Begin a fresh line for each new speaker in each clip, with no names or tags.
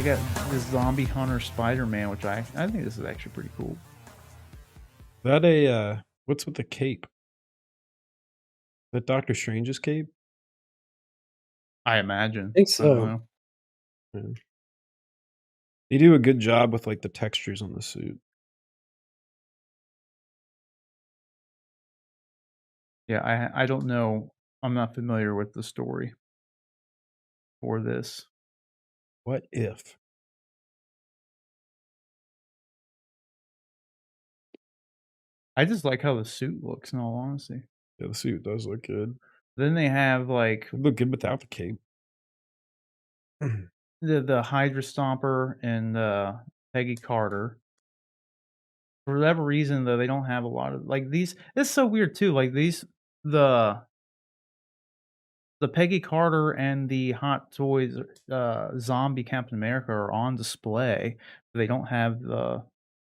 they got this zombie hunter Spider-Man, which I think this is actually pretty cool.
That a what's with the cape? That Doctor Strange's cape?
I imagine.
I think
I don't
so.
know.
Yeah. They do a good job with like the textures on the suit.
Yeah, I don't know. I'm not familiar with the story for this.
What if?
I just like how the suit looks, in all honesty.
Yeah, the suit does look good.
Then they have like
It'd look good without the cape.
the Hydra Stomper and Peggy Carter. For whatever reason, though, they don't have a lot of like these. It's so weird too. Like the Peggy Carter and the Hot Toys zombie Captain America are on display. But they don't have the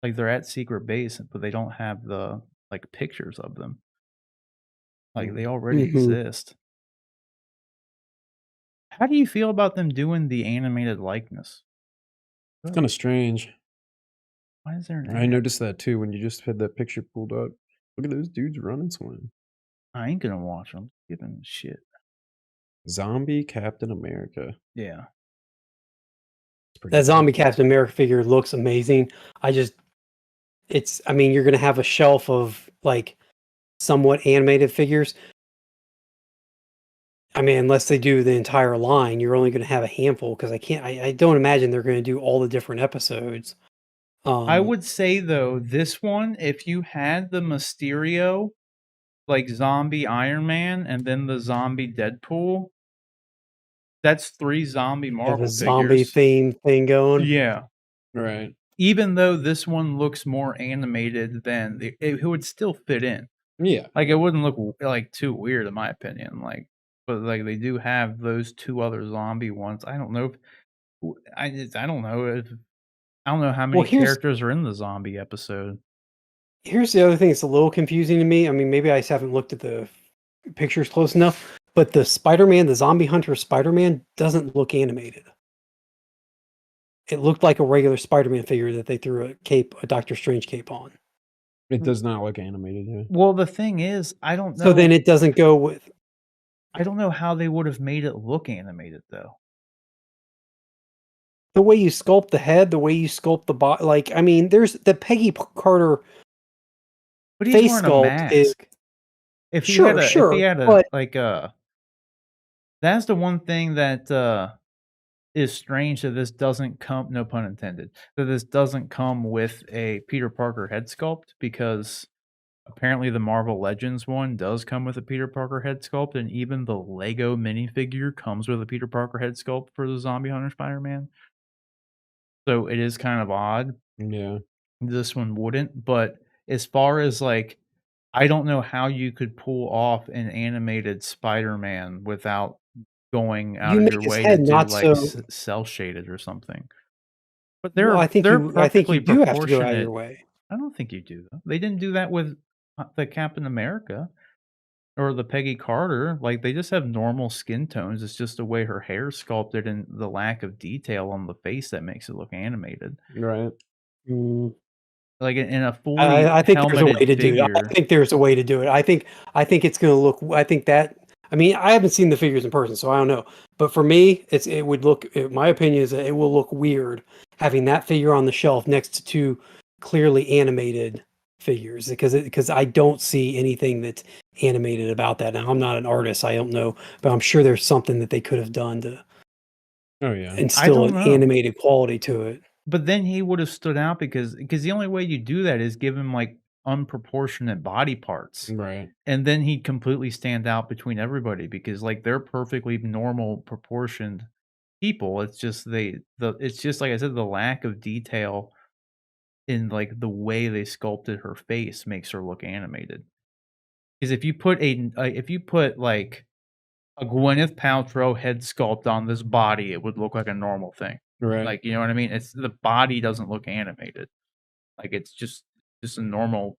like they're at Secret Base, but they don't have the like pictures of them. Like they already exist. How do you feel about them doing the animated likeness?
It's kind of strange.
Why is there an
I
ad?
noticed that too when you just had that picture pulled up. Look at those dudes running somewhere.
I ain't gonna watch them. Give them shit.
Zombie Captain America.
Yeah.
That zombie Captain America figure looks amazing. I mean, you're going to have a shelf of like somewhat animated figures. I mean, unless they do the entire line, you're only going to have a handful because I don't imagine they're going to do all the different episodes.
I would say though, this one, if you had the Mysterio, like zombie Iron Man, and then the zombie Deadpool, that's 3 zombie Marvel
have a zombie
figures.
theme thing going.
Yeah.
Right.
Even though this one looks more animated than it would still fit in.
Yeah.
Like it wouldn't look like too weird in my opinion. Like, but like they do have those 2 other zombie ones. I don't know if I don't know how many characters are in the zombie episode.
Here's the other thing that's a little confusing to me. I mean, maybe I just haven't looked at the pictures close enough, but the Spider-Man, the zombie hunter Spider-Man, doesn't look animated. It looked like a regular Spider-Man figure that they threw a Doctor Strange cape on.
It does not look animated. Yeah.
Well, the thing is, I don't know.
So then it doesn't go with.
I don't know how they would have made it look animated though.
The way you sculpt the head, the way you sculpt the body, like I mean, there's the Peggy Carter.
But he's wearing a mask. If he had a like that's the one thing that is strange that this doesn't come, no pun intended, that this doesn't come with a Peter Parker head sculpt, because apparently the Marvel Legends one does come with a Peter Parker head sculpt, and even the Lego minifigure comes with a Peter Parker head sculpt for the Zombie Hunter Spider-Man. So it is kind of odd.
Yeah.
This one wouldn't, but as far as like, I don't know how you could pull off an animated Spider-Man without going out of your way to do like cell shaded or something. But they're
I think you do have to go out of your way.
I don't think you do though. They didn't do that with the Captain America or the Peggy Carter. Like they just have normal skin tones. It's just the way her hair's sculpted and the lack of detail on the face that makes it look animated.
Right.
Like in a fully
I think there's a way to do it. I think there's a way to do it. I think it's going to look. I think that. I mean, I haven't seen the figures in person, so I don't know. But for me, it would look. My opinion is that it will look weird having that figure on the shelf next to 2 clearly animated figures, because I don't see anything that's animated about that. Now, I'm not an artist, I don't know, but I'm sure there's something that they could have done to.
Oh yeah.
Instill an animated quality to it.
But then he would have stood out because the only way you do that is give him like unproportionate body parts.
Right.
And then he'd completely stand out between everybody because like they're perfectly normal proportioned people. It's just it's just like I said, the lack of detail in like the way they sculpted her face makes her look animated. Because if you put like a Gwyneth Paltrow head sculpt on this body, it would look like a normal thing.
Right.
Like, you know what I mean? It's the body doesn't look animated. Like it's just a normal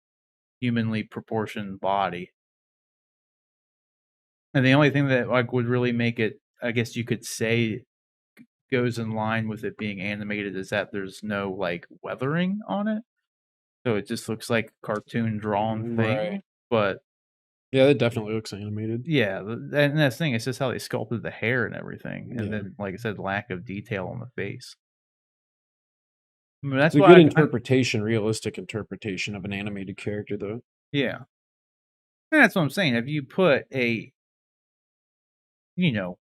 humanly proportioned body. And the only thing that like would really make it, I guess you could say, goes in line with it being animated is that there's no like weathering on it, so it just looks like a cartoon drawn thing.
Right.
But
yeah, it definitely looks animated.
yeah, and that's the thing. It's just how they sculpted the hair and everything, and
Yeah.
then, like I said, lack of detail on the face. I mean, that's
It's a
why
good interpretation, realistic interpretation of an animated character, though.
yeah, and that's what I'm saying. If you put a, you know,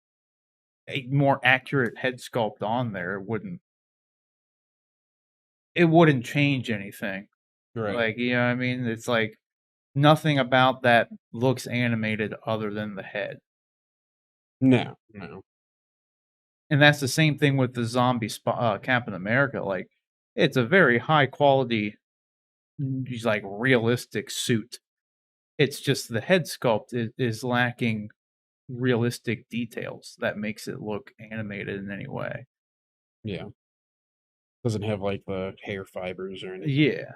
a more accurate head sculpt on there, it wouldn't change anything.
Right.
Like, you know what I mean? It's like nothing about that looks animated other than the head.
No.
And that's the same thing with the zombie Captain America. Like, it's a very high quality, like realistic suit. It's just the head sculpt is lacking realistic details that makes it look animated in any way.
Yeah. Doesn't have like the hair fibers or anything.
Yeah.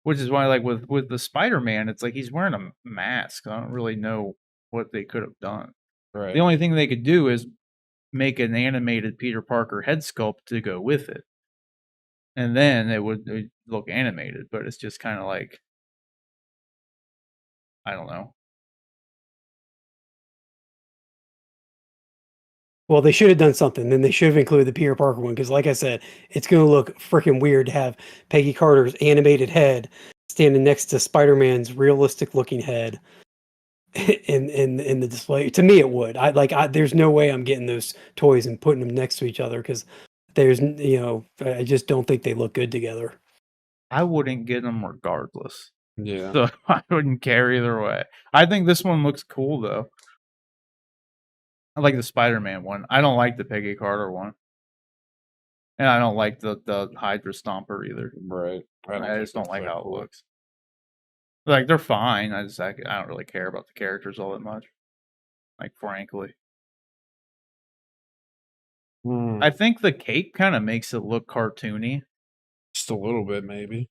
Which is why, like, with the Spider-Man, it's like he's wearing a mask. I don't really know what they could have done.
Right.
The only thing they could do is make an animated Peter Parker head sculpt to go with it. And then it would look animated, but it's just kind of like, I don't know.
Well, they should have done something. Then they should have included the Peter Parker one because, like I said, it's going to look freaking weird to have Peggy Carter's animated head standing next to Spider-Man's realistic-looking head in the display. To me, it would. There's no way I'm getting those toys and putting them next to each other because I just don't think they look good together.
I wouldn't get them regardless.
Yeah.
So I wouldn't care either way. I think this one looks cool though. I like the Spider-Man one. I don't like the Peggy Carter one. And I don't like the Hydra Stomper either.
Right.
I just don't like how it looks. Like, they're fine. I don't really care about the characters all that much. Like, frankly. I think the cape kind of makes it look cartoony.
Just a little bit, maybe.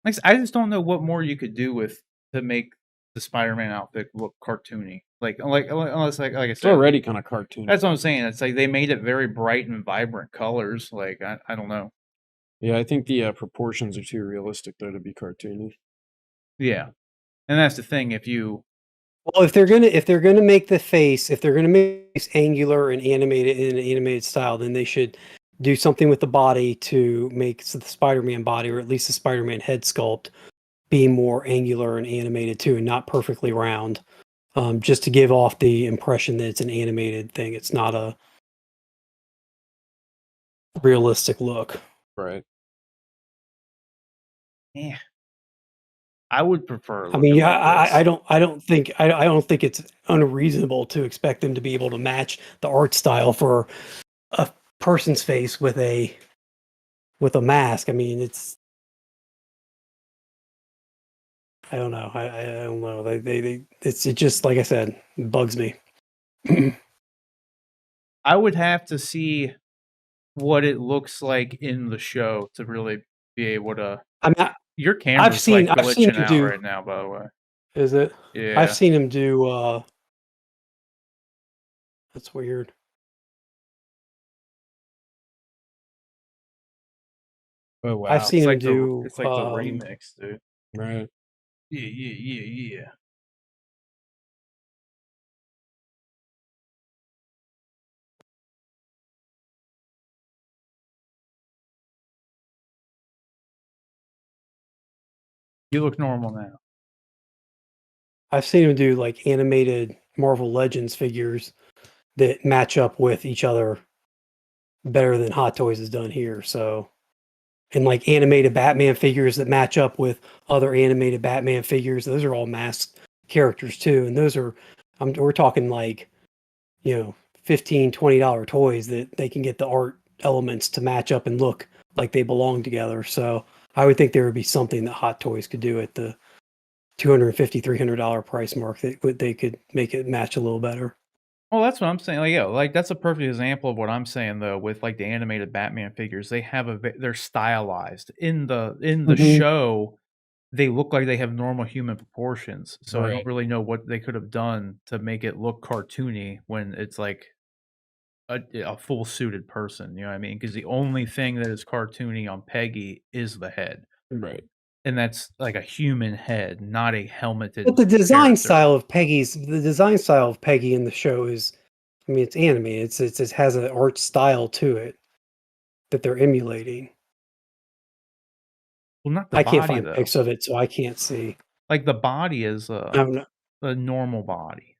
Like, I just don't know what more you could do to make the Spider-Man outfit look cartoony. Unless I said,
it's already kind of cartoony.
That's what I'm saying. It's like they made it very bright and vibrant colors. Like, I don't know.
Yeah, I think the proportions are too realistic though to be cartoony.
Yeah, and that's the thing. If
they're gonna make the face, if they're gonna make it angular and animated in an animated style, then they should do something with the body to make the Spider-Man body, or at least the Spider-Man head sculpt, be more angular and animated too, and not perfectly round. Just to give off the impression that it's an animated thing. It's not a realistic look.
Right.
Yeah. I would prefer.
I mean, I don't think it's unreasonable to expect them to be able to match the art style for a person's face with a mask. I mean, I don't know. I don't know. It just, like I said, bugs me.
I would have to see what it looks like in the show to really be able to.
I mean,
your camera's
I've seen
glitching out
do,
right now, by the way.
Is it?
Yeah.
I've seen him do. That's weird.
Oh wow!
I've seen him do.
It's like the remix, dude.
Right.
Yeah. You look normal now.
I've seen him do like animated Marvel Legends figures that match up with each other better than Hot Toys has done here. So, and like animated Batman figures that match up with other animated Batman figures. Those are all masked characters too. And those are, we're talking like, $15, $20 toys that they can get the art elements to match up and look like they belong together. So I would think there would be something that Hot Toys could do at the $250, $300 price mark that they could make it match a little better.
Well, that's what I'm saying. Like, yeah, like that's a perfect example of what I'm saying though. With like the animated Batman figures, they have they're stylized in the show. They look like they have normal human proportions. So I don't really know what they could have done to make it look cartoony when it's like a full suited person. You know what I mean? Because the only thing that is cartoony on Peggy is the head,
Right.
and that's like a human head, not a helmeted.
But the design
character.
style of Peggy in the show is, I mean, it's animated. It has an art style to it that they're emulating.
Well, not the
I
body,
can't find
though.
pics of it, so I can't see.
Like, the body is a normal body.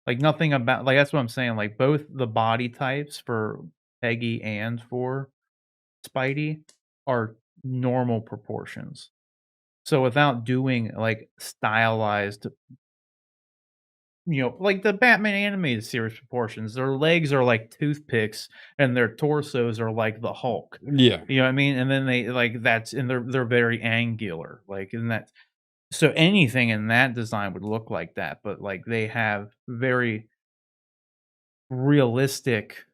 Like, nothing about like, that's what I'm saying, like, both the body types for Peggy and for Spidey are normal proportions. So, without doing, like, stylized, like the Batman animated series proportions, their legs are like toothpicks and their torsos are like the Hulk.
Yeah.
You know what I mean? And then they and they're very angular. Like, and that so anything in that design would look like that, but like they have very realistic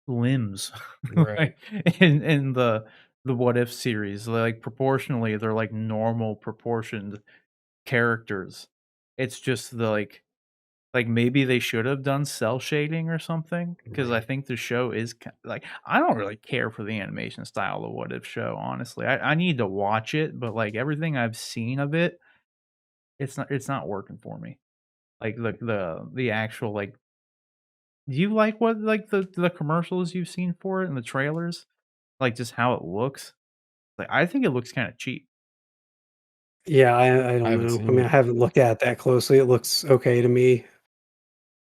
limbs.
Right.
in the What If series. Like proportionally, they're like normal proportioned characters. It's just like maybe they should have done cell shading or something, because I think the show is like, I don't really care for the animation style of the What If show, honestly. I need to watch it, but like everything I've seen of it, it's not working for me. Like the actual like, do you like what like the commercials you've seen for it and the trailers? Like just how it looks? Like I think it looks kind of cheap.
Yeah, I don't
I haven't
know. I
seen
mean, I
it.
haven't looked at it that closely. It looks okay to me,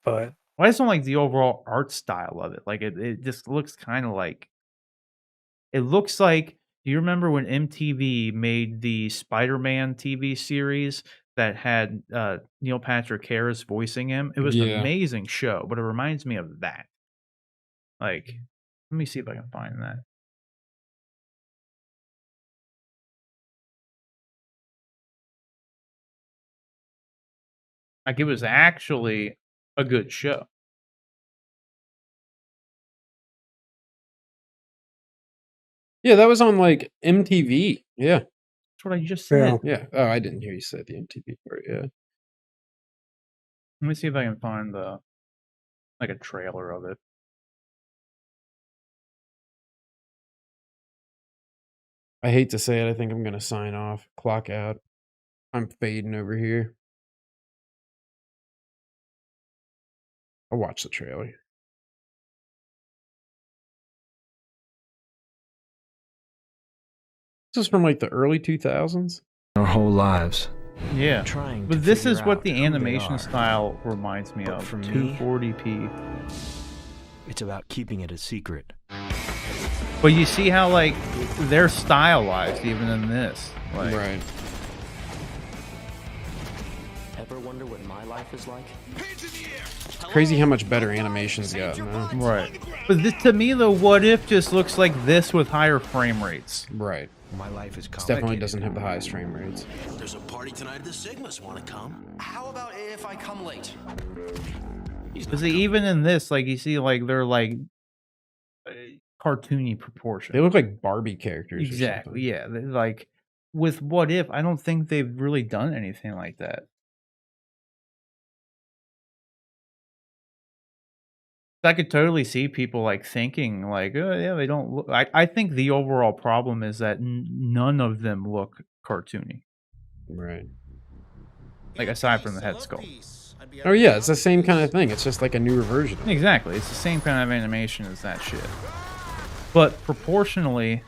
but
I just don't like the overall art style of it. Like it just looks kind of like, it looks like, do you remember when MTV made the Spider-Man TV series that had Neil Patrick Harris voicing him? It was an
Yeah.
amazing show, but it reminds me of that. Like, let me see if I can find that. Like, it was actually a good show.
Yeah, that was on like MTV. Yeah.
That's what I just said.
Yeah. Oh, I didn't hear you say the MTV part. Yeah.
Let me see if I can find like a trailer of it.
I hate to say it. I think I'm going to sign off, clock out. I'm fading over here. I'll watch the trailer. This is from like the early 2000s.
Our whole lives.
Yeah.
Trying
But
to
this is
figure
what
out
the
who they
animation
are.
style reminds me
But
of.
for me,
240p.
It's about keeping it a secret.
But you see how like they're stylized even in this. Like,
Right.
Ever wonder what my life is like?
Crazy how much better animation's gotten, though.
right. But this, to me, though, What If just looks like this with higher frame rates.
Right.
My life is
This
complicated.
definitely doesn't have the highest frame rates.
There's a party tonight at the Sigmas. Want to come? How about if I come late?
Because even in this, like you see, like they're like cartoony proportions.
They look like Barbie characters.
Exactly. Yeah. Like with What If, I don't think they've really done anything like that. I could totally see people like thinking like, oh yeah, they don't look. I think the overall problem is that none of them look cartoony.
Right.
Like aside from the head sculpt.
Oh yeah, it's the same kind of thing. It's just like a newer version of it.
Exactly. It's the same kind of animation as that shit. But proportionally,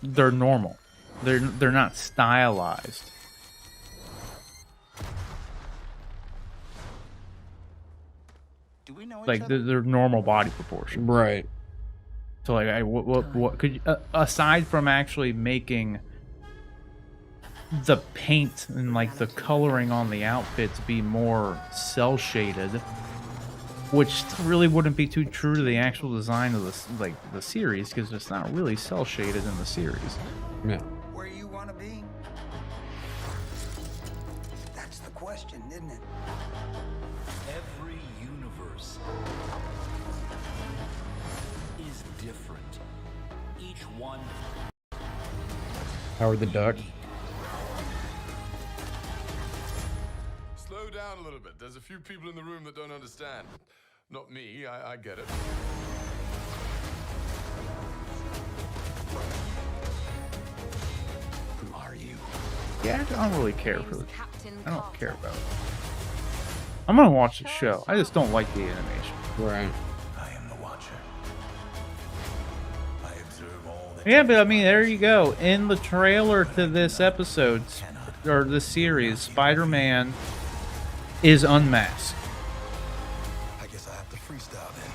they're normal. They're not stylized. Like they're normal body proportions.
Right.
So like, what could aside from actually making the paint and like the coloring on the outfits be more cell shaded, which really wouldn't be too true to the actual design of the series, because it's not really cell shaded in the series.
Yeah.
Where you want to be? That's the question, isn't it?
Every universe is different. Each one.
Howard the Duck.
Slow down a little bit. There's a few people in the room that don't understand. Not me, I get it.
Who are you?
Yeah, I don't really care for it. I don't care about it. I'm gonna watch the show. I just don't like the animation.
Right.
I am the Watcher. I observe all that.
Yeah, but I mean, there you go. In the trailer to this episode, or this series, Spider-Man is unmasked.
I guess I have to freestyle then.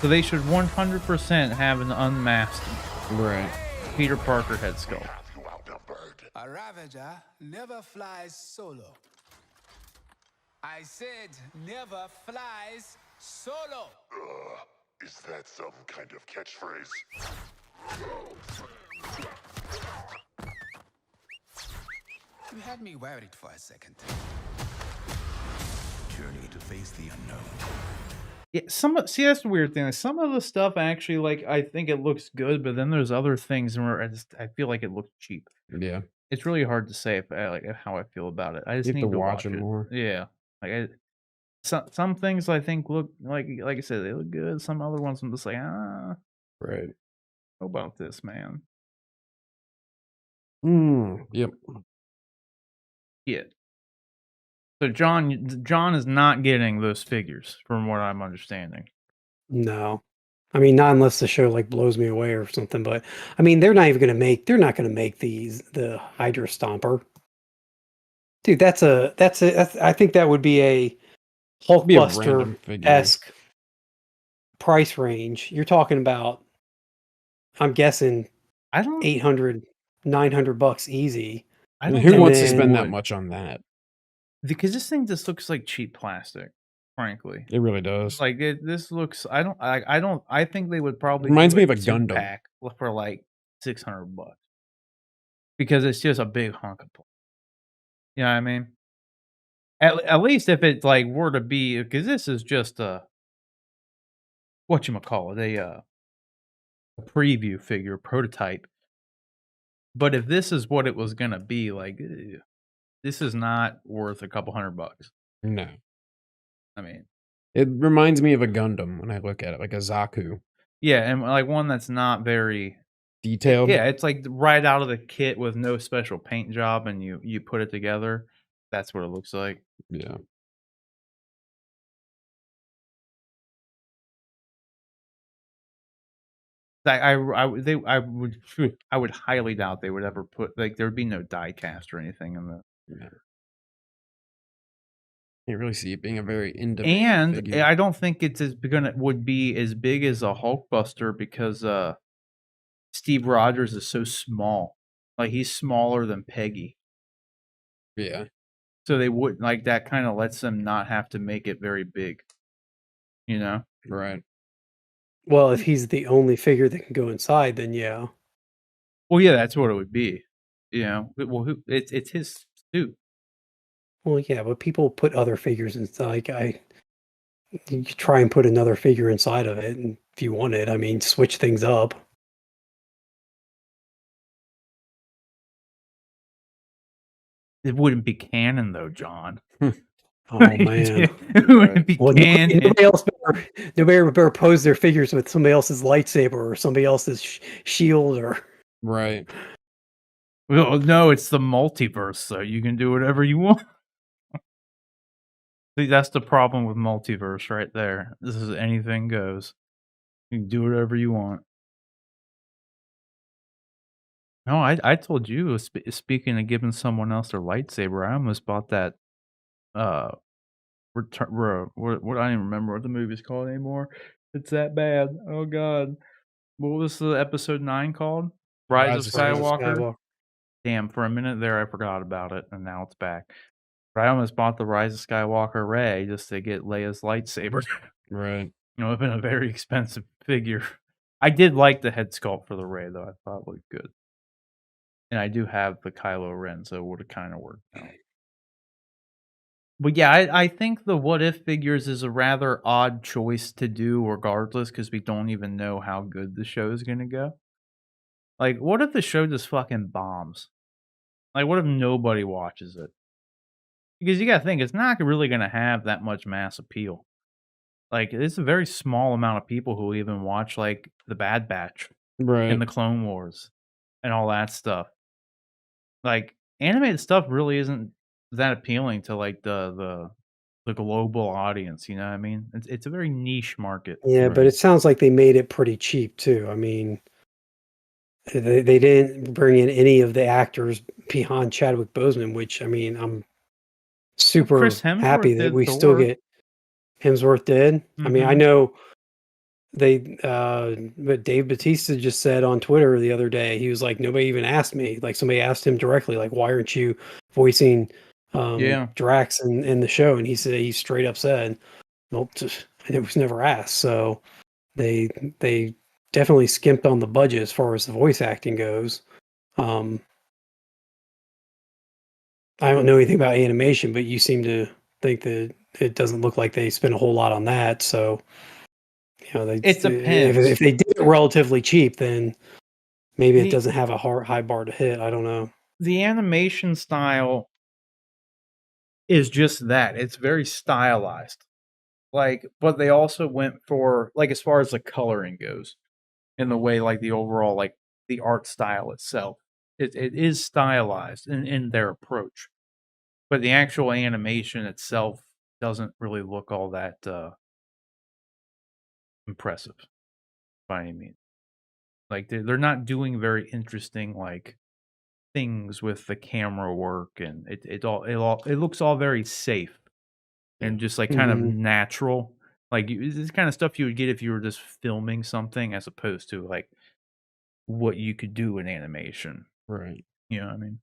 So they should 100% have an unmasked
Right.
Peter Parker head sculpt.
A Ravager never flies solo. I said never flies solo.
Is that some kind of catchphrase?
You had me worried for a second.
Journey to face the unknown.
Yeah, see, that's the weird thing. Like, some of the stuff actually, like, I think it looks good, but then there's other things where I feel like it looks cheap.
Yeah.
It's really hard to say like how I feel about it. I just
You have
need
to
to
watch
watch
it more.
Yeah, like some things I think look like I said, they look good. Some other ones I'm just like,
Right.
how about this, man?
Yep.
Yeah. So John is not getting those figures, from what I'm understanding.
No. I mean, not unless the show like blows me away or something. But I mean, they're not going to make the Hydra Stomper. Dude, I think that would be a Hulkbuster-esque price range. You're talking about, I'm guessing,
I don't
$800, $900 easy.
I mean, who wants to spend that much on that?
Because this thing just looks like cheap plastic, frankly.
It really does.
Like this looks. I think they would probably
reminds
do
me of a
two
Gundam
pack for like $600 because it's just a big hunk of plastic. You know what I mean? At least if it like were to be, because this is just a whatchamacallit, a preview figure, prototype. But if this is what it was gonna be, like, this is not worth a couple $100.
No.
I mean,
it reminds me of a Gundam when I look at it, like a Zaku.
Yeah, and like one that's not very
detailed.
Yeah, it's like right out of the kit with no special paint job, and you put it together. That's what it looks like.
Yeah.
I would highly doubt they would ever put, like, there would be no die cast or anything in the.
Yeah. Can't really see it being a very in-demand
And
figure.
I don't think it's would be as big as a Hulkbuster because Steve Rogers is so small. Like, he's smaller than Peggy.
Yeah.
So they would, like, that kind of lets them not have to make it very big. You know?
Right.
Well, if he's the only figure that can go inside, then yeah.
Well, yeah, that's what it would be. You know? Well, it's his suit.
Well, yeah, but people put other figures inside. You could try and put another figure inside of it, and if you want it, I mean, switch things up.
It wouldn't be canon, though, John.
Oh man,
it wouldn't be canon.
Nobody better pose their figures with somebody else's lightsaber or somebody else's shield, or
right.
Well, no, it's the multiverse, so you can do whatever you want. See, that's the problem with multiverse right there. This is anything goes. You can do whatever you want. No, I told you, speaking of giving someone else their lightsaber, I almost bought that, what I don't even remember what the movie's called anymore. It's that bad. Oh god. What was the episode 9 called? Rise of Skywalker? Damn, for a minute there I forgot about it, and now it's back. But I almost bought the Rise of Skywalker Rey just to get Leia's lightsaber.
Right.
You know, it would have been a very expensive figure. I did like the head sculpt for the Rey, though. I thought it looked good. And I do have the Kylo Ren, so it would have kind of worked out. But yeah, I think the What If figures is a rather odd choice to do regardless, because we don't even know how good the show is going to go. Like, what if the show just fucking bombs? Like, what if nobody watches it? Because you got to think, it's not really going to have that much mass appeal. Like, it's a very small amount of people who even watch, like, The Bad Batch
Right.
and The Clone Wars and all that stuff. Like, animated stuff really isn't that appealing to, like, the global audience, you know what I mean? It's a very niche market.
Yeah, but it sounds like they made it pretty cheap too. I mean, they didn't bring in any of the actors beyond Chadwick Boseman, which I mean, I'm super
Chris Hemsworth
happy that
did
we still
Thor.
get Hemsworth did. I mean, I
Mhm.
know they but Dave Bautista just said on Twitter the other day, he was like, nobody even asked me. Like somebody asked him directly, like, why aren't you voicing
Yeah.
Drax in the show? And he straight up said, nope, it was never asked. So they definitely skimped on the budget as far as the voice acting goes. I don't know anything about animation, but you seem to think that it doesn't look like they spent a whole lot on that. So, you know,
It depends.
if they did it relatively cheap, then maybe it
The
doesn't have a high bar to hit. I don't know.
the animation style is just that. It's very stylized. Like, but they also went for, like, as far as the coloring goes, in the way, like, the overall, like, the art style itself. It is stylized in their approach. But the actual animation itself doesn't really look all that impressive by any means. Like, they're not doing very interesting, like, things with the camera work, and it looks all very safe and just, like, kind of
Mhm.
natural. Like, this is kind of stuff you would get if you were just filming something as opposed to, like, what you could do in animation.
Right.
You know what I mean?